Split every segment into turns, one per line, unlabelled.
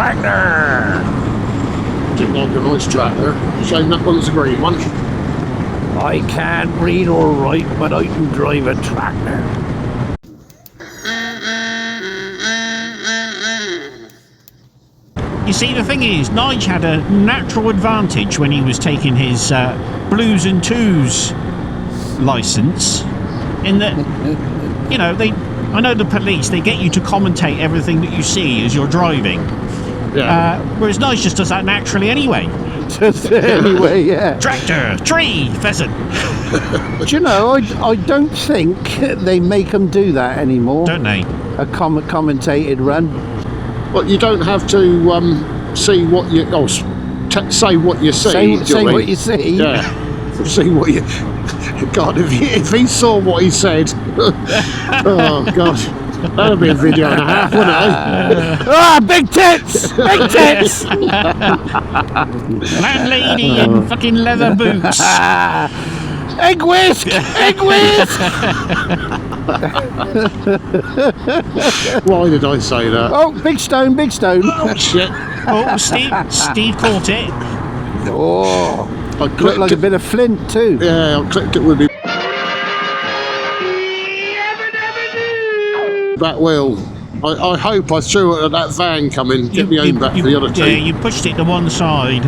tractor.
Didn't like a nice tractor. Shame that one's a green one.
I can't read or write, but I can drive a tractor.
You see, the thing is, Nige had a natural advantage when he was taking his Blues and Twos licence, in that, you know, I know the police, they get you to commentate everything that you see as you're driving.
Yeah.
Whereas Nige just does that naturally anyway.
Just anyway, yeah.
Tractor, tree, pheasant.
Do you know, I don't think they make them do that anymore.
Don't they?
A commentated run.
Well, you don't have to see what you... Oh, say what you see.
Say what you see.
Yeah. See what you... God, if he saw what he said... Oh, God. That'll be a video and a half, wouldn't it?
Ah, big tits! Big tits!
Landlady in fucking leather boots.
Egg whisk! Egg whisk!
Why did I say that?
Oh, big stone, big stone.
Oh, shit.
Oh, Steve caught it.
Oh,
I
looked like a bit of flint too.
Yeah, I clicked it with me. Back wheel. I hope I threw it at that van coming. Get me home back for the other two.
Yeah, you pushed it to one side.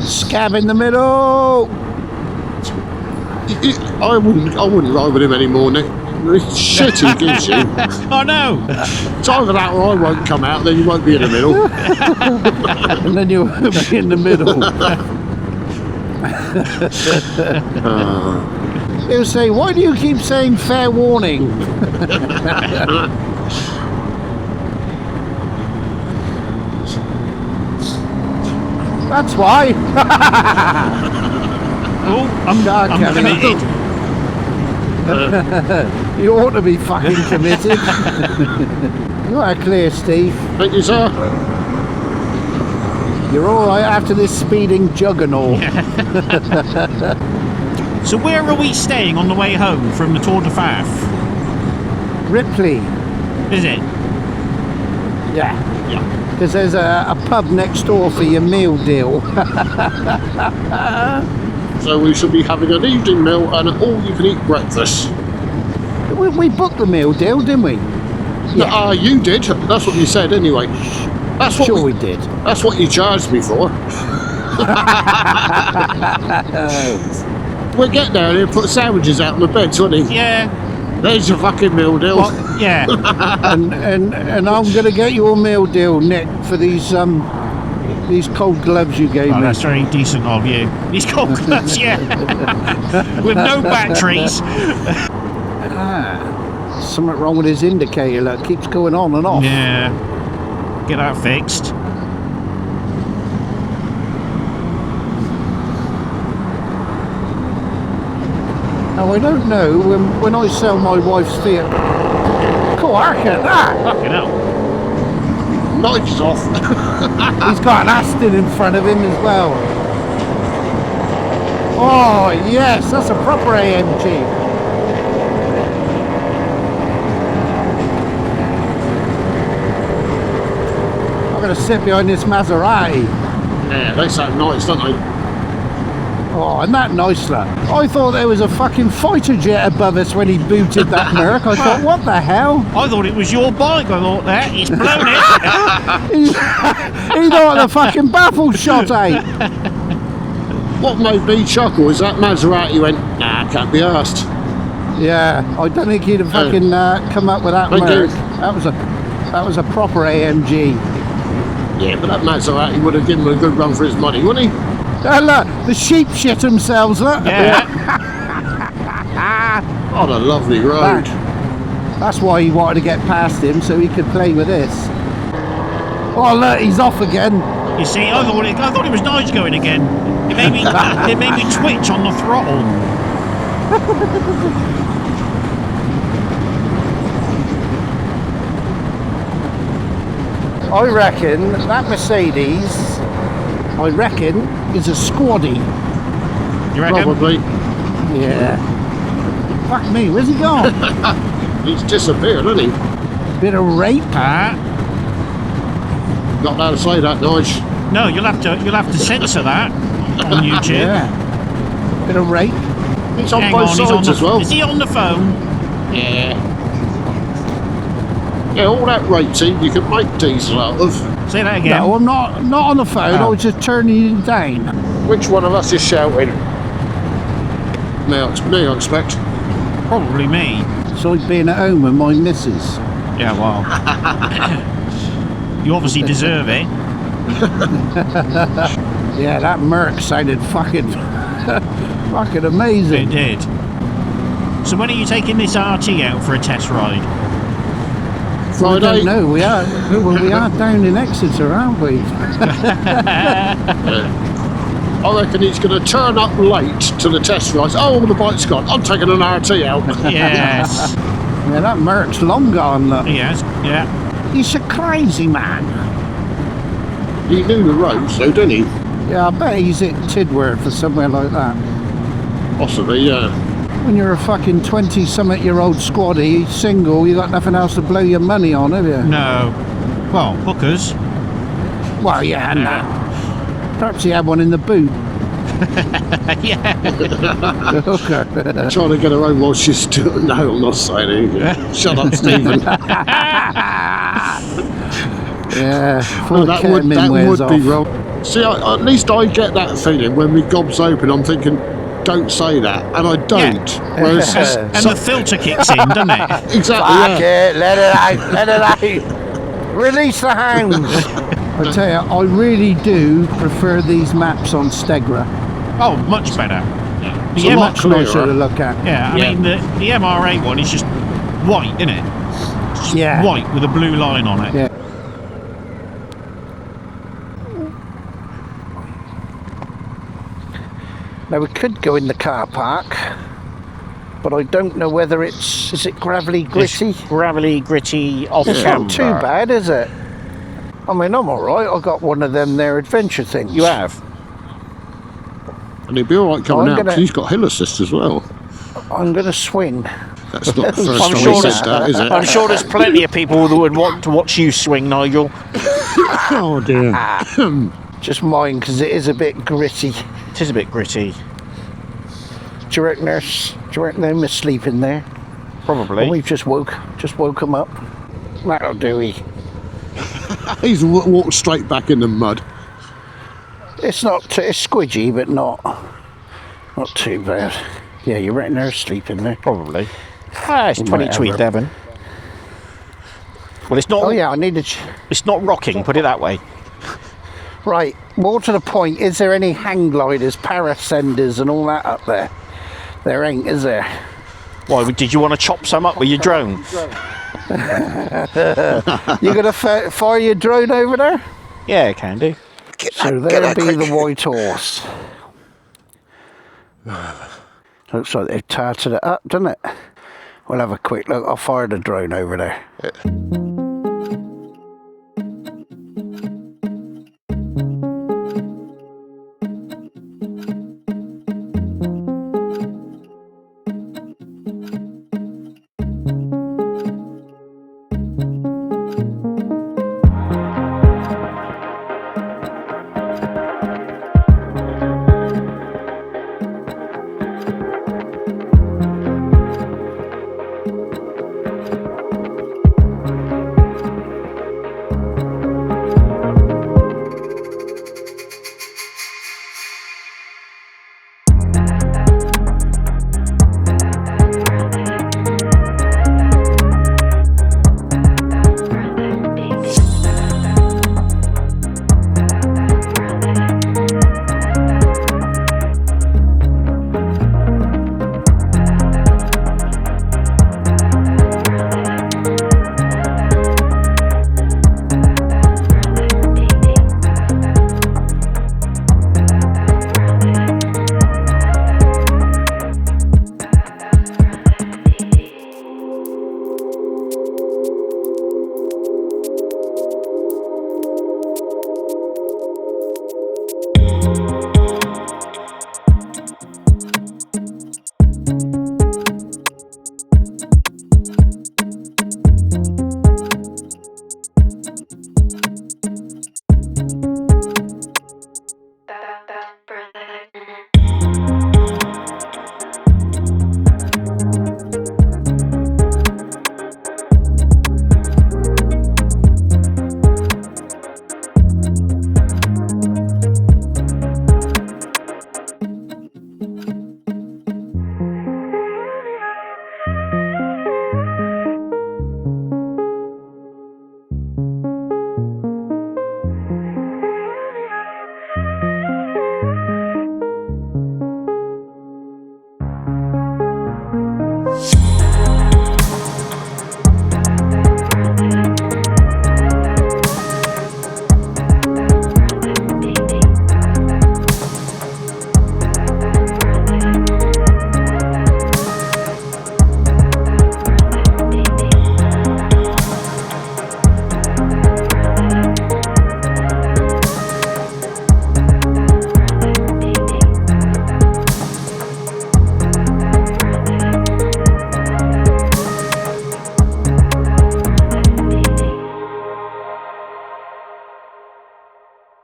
Scab in the middle.
I wouldn't ride with him anymore, Nick. The shit he gives you.
Oh no!
It's either that or I won't come out, then you won't be in the middle.
And then you'll be in the middle. He'll say, why do you keep saying fair warning? That's why.
Oh, I'm committed.
You ought to be fucking committed. You are clear, Steve.
Thank you, sir.
You're all right after this speeding juggernaut.
So where are we staying on the way home from the Tour de Faf?
Ripley.
Is it?
Yeah. Because there's a pub next door for your meal deal.
So we should be having an evening meal and an all-you-can-eat breakfast.
We booked the meal deal, didn't we?
Yeah. You did. That's what you said anyway. That's what
we did.
That's what you charged me for. We'll get there and he'll put sandwiches out on the beds, won't he?
Yeah.
There's your fucking meal deal.
Well, yeah.
and I'm going to get you a meal deal, Nick, for these cold gloves you gave me.
That's very decent of you. These cold gloves, yeah. With no batteries.
Something wrong with his indicator that keeps going on and off.
Yeah. Get that fixed.
Now, I don't know, when I sell my wife's theatre... Cool, look at that!
Fucking hell.
Knife's off.
He's got an Aston in front of him as well. Oh, yes, that's a proper AMG. I'm going to sit behind this Maserati.
Yeah, they sound nice, don't they?
Oh, and that Chrysler. I thought there was a fucking fighter jet above us when he booted that Merc. I thought, what the hell?
I thought it was your bike. I thought that. He's blown it.
He thought the fucking baffle shot out.
What made me chuckle is that Maserati went, nah, can't be arsed.
Yeah, I don't think he'd have fucking come up with that Merc. That was a proper AMG.
Yeah, but that Maserati would have given him a good run for his money, wouldn't he?
Look, the sheep shit themselves, look.
Yeah.
On a lovely road.
That's why he wanted to get past him, so he could play with this. Oh, look, he's off again.
You see, I thought it was Nige going again. It made me twitch on the throttle.
I reckon that Mercedes, is a squaddy.
You reckon?
Probably.
Yeah. Fuck me, where's he gone?
He's disappeared, hasn't he?
Bit of rape.
Not allowed to say that, Nige.
No, you'll have to censor that on YouTube.
Yeah. Bit of rape.
It's on
Hang
both
on, he's on
sides
the,
as well.
Is he on the phone?
Yeah. Yeah, all that rating you can make diesel out of.
Say that again.
No, I'm not on the phone. I was just turning you down.
Which one of us is shouting? Me, I expect.
Probably me.
It's like being at home with my missus.
Yeah, well. You obviously deserve it.
Yeah, that Merc sounded fucking amazing.
It did. So when are you taking this RT out for a test ride?
I
Friday.
don't know. We are down in Exeter, aren't we?
I reckon he's going to turn up late to the test rides. Oh, the bike's gone. I'm taking an RT out.
Yes.
Yeah, that Merc's long gone. Look.
Yes. Yeah.
He's a crazy man.
He knew the roads, though, didn't he?
Yeah, I bet he's at Tidworth or somewhere like that.
Possibly, yeah.
When you're a fucking 20-something-year-old squaddy, single, you got nothing else to blow your money on, have you?
No. Well, hookers.
Well, yeah, and that. Perhaps he had one in the boot.
Yeah.
The hooker.
Trying to get her home while she's still... No, I'm not saying anything. Shut up, Stephen.
Yeah,
No, that would be
off.
wrong. See, at least I get that feeling when my gob's open. I'm thinking, don't say that, and I don't.
Yeah.
Whereas,
And the filter kicks in, doesn't it?
exactly.
Fuck
Yeah.
it, let it out. Release the hounds. I tell you, I really do prefer these maps on Stegra.
Oh, much better.
It's
The
a
M-
lot
Closer
clearer.
to look at.
yeah, I mean the MRA one is just white, isn't it? It's just
Yeah.
white with a blue line on it.
Yeah. Now we could go in the car park, but I don't know whether is it gravelly, gritty?
It's gravelly, gritty, off
It's
camber.
not too bad, is it? I mean, I'm alright. I got one of them there adventure things.
You have?
And he'd be all right coming
I'm
out
gonna-
because he's got hill assist as well.
I'm going to swing.
That's not the first
I'm
time
sure
he
that-
said that, is it?
I'm sure there's plenty of people that would want to watch you swing, Nigel.
Oh dear.
Just mine, because it is a bit gritty.
It is a bit gritty.
Do you reckon they're asleep in there?
Probably.
We've just woke them up. That'll do.
He's walked straight back in the mud.
It's it's squidgy, but not too bad. Yeah, you reckon they're asleep in there?
Probably. It's 22 Devon. Well, it's not.
Oh yeah, I needed.
It's not rocking. Put it that way.
Right, more to the point. Is there any hang gliders, parasenders, and all that up there? There ain't, is there?
Why? Did you want to chop some up with your drone?
You gonna fire your drone over there?
Yeah, can do.
So there'll be the white horse. Looks like they've tarted it up, doesn't it? We'll have a quick look. I'll fire the drone over there.